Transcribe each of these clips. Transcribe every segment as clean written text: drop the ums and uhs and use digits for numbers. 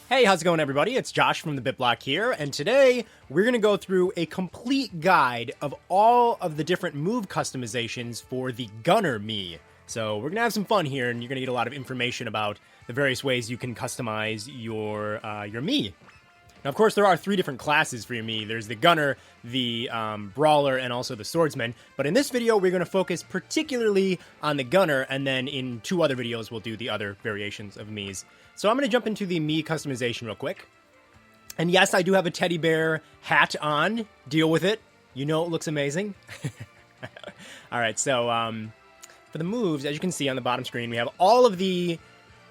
Hey, how's it going, everybody? It's Josh from the BitBlock here, and today we're going to go through a complete guide of all of the different move customizations for the Gunner Mii. So we're going to have some fun here, and you're going to get a lot of information about the various ways you can customize your Mii. Now, of course, there are three different classes for your Mii. There's the Gunner, the Brawler, and also the Swordsman. But in this video, we're going to focus particularly on the Gunner, and then in two other videos, we'll do the other variations of Miis. So I'm going to jump into the Mii customization real quick. And yes, I do have a teddy bear hat on. Deal with it. You know it looks amazing. All right, so for the moves, as you can see on the bottom screen, we have all of the...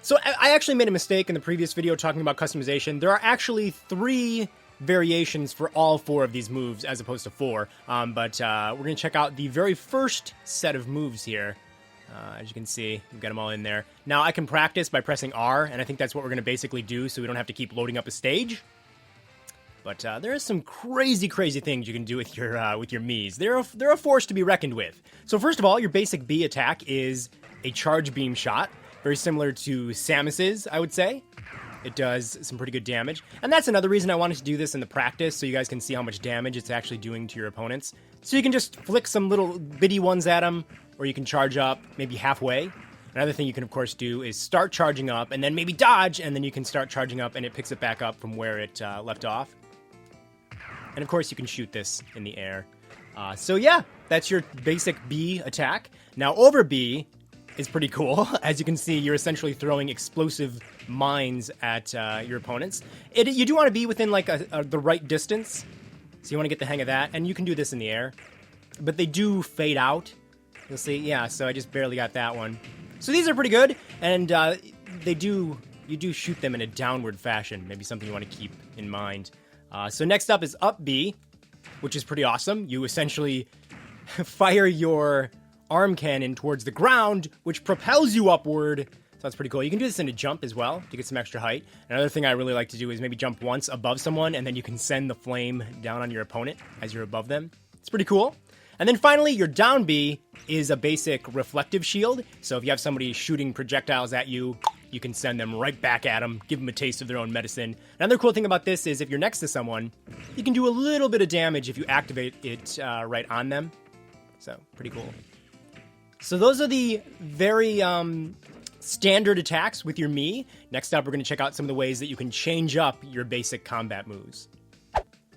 So I actually made a mistake in the previous video talking about customization. There are actually 3 variations for all 4 of these moves as opposed to 4. But we're going to check out the very first set of moves here. As you can see, we've got them all in there. Now, I can practice by pressing R, and I think that's what we're going to basically do so we don't have to keep loading up a stage. But there are some crazy, crazy things you can do with your Miis. They're a force to be reckoned with. So first of all, your basic B attack is a charge beam shot. Very similar to Samus's, I would say. It does some pretty good damage. And that's another reason I wanted to do this in the practice, so you guys can see how much damage it's actually doing to your opponents. So you can just flick some little bitty ones at them, or you can charge up maybe halfway. Another thing you can, of course, do is start charging up, and then maybe dodge, and then you can start charging up, and it picks it back up from where it left off. And, of course, you can shoot this in the air. So, yeah, that's your basic B attack. Now, over B is pretty cool. As you can see, you're essentially throwing explosive mines at your opponents. You do want to be within, like, the right distance, so you want to get the hang of that, and you can do this in the air. But they do fade out. You'll see, yeah, so I just barely got that one. So these are pretty good, and you do shoot them in a downward fashion, maybe something you want to keep in mind. So next up is up B, which is pretty awesome. You essentially fire your arm cannon towards the ground, which propels you upward. So that's pretty cool. You can do this in a jump as well to get some extra height. Another thing I really like to do is maybe jump once above someone, and then you can send the flame down on your opponent as you're above them. It's pretty cool. And then finally, your down B is a basic reflective shield. So if you have somebody shooting projectiles at you, you can send them right back at them, give them a taste of their own medicine. Another cool thing about this is if you're next to someone, you can do a little bit of damage if you activate it right on them. So, pretty cool. So those are the very standard attacks with your Mii. Next up, we're going to check out some of the ways that you can change up your basic combat moves.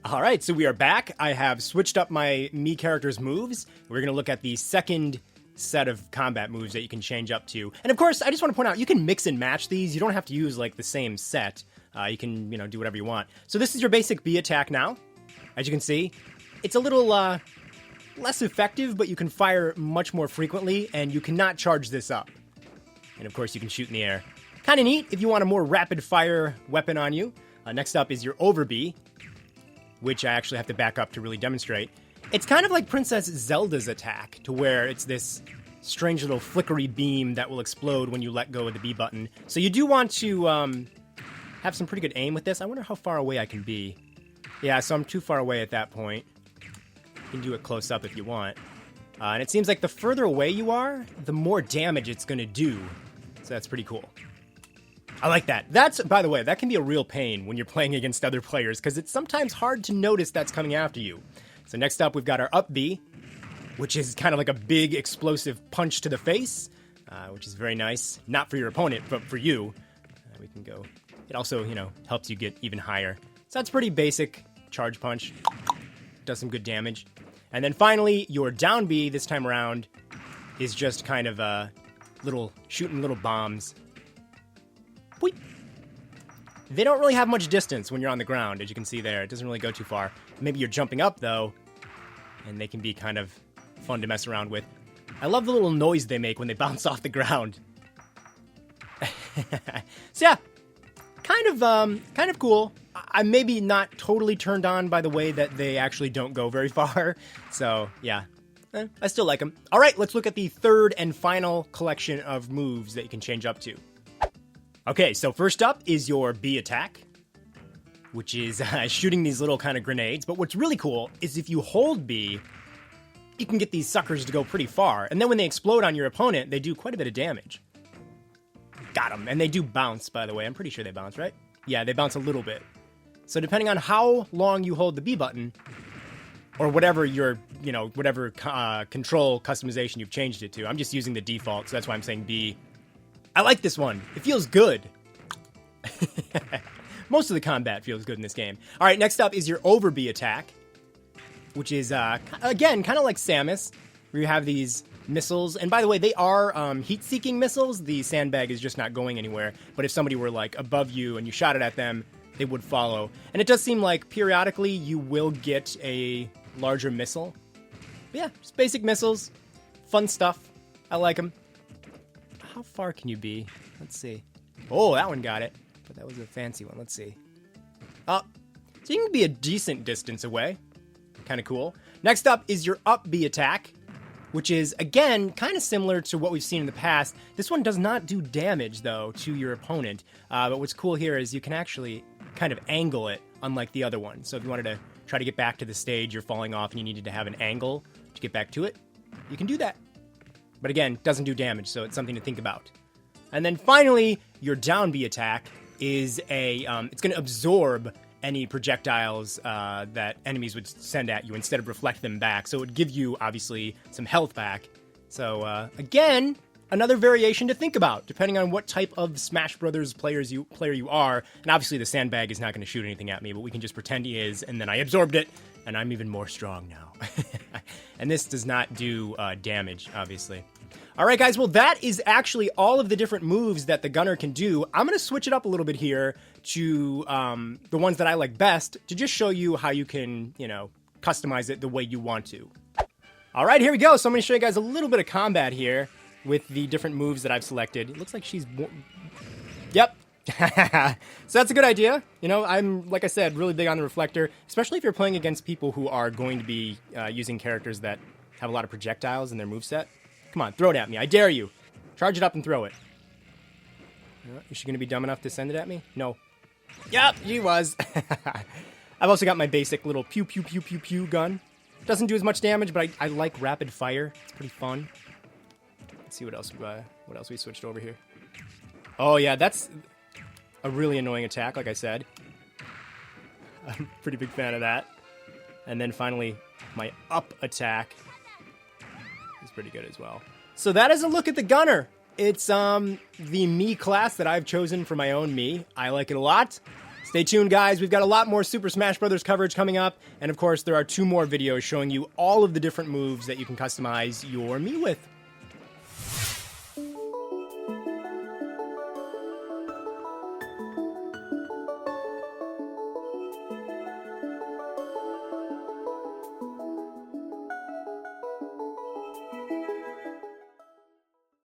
All right, so we are back. I have switched up my Mii character's moves. We're going to look at the second set of combat moves that you can change up to. And of course, I just want to point out, you can mix and match these. You don't have to use like the same set. You can, do whatever you want. So this is your basic B attack now. As you can see, it's a little less effective, but you can fire much more frequently, and you cannot charge this up. And of course, you can shoot in the air. Kind of neat if you want a more rapid fire weapon on you. Next up is your over B, which I actually have to back up to really demonstrate. It's kind of like Princess Zelda's attack, to where it's this strange little flickery beam that will explode when you let go of the B button. So you do want to have some pretty good aim with this. I wonder how far away I can be. Yeah, so I'm too far away at that point. You can do it close up if you want. And it seems like the further away you are, the more damage it's going to do. So that's pretty cool. I like that. That's, by the way, that can be a real pain when you're playing against other players, because it's sometimes hard to notice that's coming after you. So next up, we've got our up B, which is kind of like a big explosive punch to the face, which is very nice. Not for your opponent, but for you. We can go. It also, helps you get even higher. So that's pretty basic charge punch. Does some good damage. And then finally, your down B this time around is just kind of shooting little bombs. Whee! They don't really have much distance when you're on the ground, as you can see there. It doesn't really go too far. Maybe you're jumping up, though, and they can be kind of fun to mess around with. I love the little noise they make when they bounce off the ground. So yeah, kind of cool. I'm maybe not totally turned on by the way that they actually don't go very far. So yeah, I still like them. All right, let's look at the third and final collection of moves that you can change up to. Okay, so first up is your B attack, which is shooting these little kind of grenades. But what's really cool is if you hold B, you can get these suckers to go pretty far. And then when they explode on your opponent, they do quite a bit of damage. Got them. And they do bounce, by the way. I'm pretty sure they bounce, right? Yeah, they bounce a little bit. So depending on how long you hold the B button, or whatever your, whatever control customization you've changed it to. I'm just using the default, so that's why I'm saying B. I like this one. It feels good. Most of the combat feels good in this game. All right, next up is your over B attack, which is, again, kind of like Samus, where you have these missiles. And by the way, they are heat-seeking missiles. The sandbag is just not going anywhere. But if somebody were, like, above you and you shot it at them, they would follow. And it does seem like periodically you will get a larger missile. But yeah, just basic missiles. Fun stuff. I like them. How far can you be? Let's see. Oh, that one got it. But that was a fancy one. Let's see. Oh, so you can be a decent distance away. Kind of cool. Next up is your up B attack, which is, again, kind of similar to what we've seen in the past. This one does not do damage, though, to your opponent. But what's cool here is you can actually kind of angle it, unlike the other one. So if you wanted to try to get back to the stage you're falling off and you needed to have an angle to get back to it, you can do that. But again, doesn't do damage, so it's something to think about. And then finally, your down B attack is it's going to absorb any projectiles that enemies would send at you instead of reflect them back. So it would give you, obviously, some health back. So, again, another variation to think about, depending on what type of Smash Brothers player you are. And obviously the sandbag is not going to shoot anything at me, but we can just pretend he is, and then I absorbed it, and I'm even more strong now. And this does not do damage, obviously. All right, guys, well, that is actually all of the different moves that the gunner can do. I'm going to switch it up a little bit here to the ones that I like best to just show you how you can, customize it the way you want to. All right, here we go. So I'm going to show you guys a little bit of combat here with the different moves that I've selected. It looks like she's... Yep. So that's a good idea. I'm, like I said, really big on the reflector, especially if you're playing against people who are going to be using characters that have a lot of projectiles in their moveset. Come on, throw it at me. I dare you. Charge it up and throw it. Is she going to be dumb enough to send it at me? No. Yep, she was. I've also got my basic little pew, pew, pew, pew, pew gun. Doesn't do as much damage, but I like rapid fire. It's pretty fun. Let's see what else we switched over here. Oh, yeah, that's a really annoying attack, like I said. I'm a pretty big fan of that. And then finally, my up attack is pretty good as well. So that is a look at the gunner. It's the Mii class that I've chosen for my own Mii. I like it a lot. Stay tuned, guys. We've got a lot more Super Smash Bros. Coverage coming up. And of course, there are 2 more videos showing you all of the different moves that you can customize your Mii with.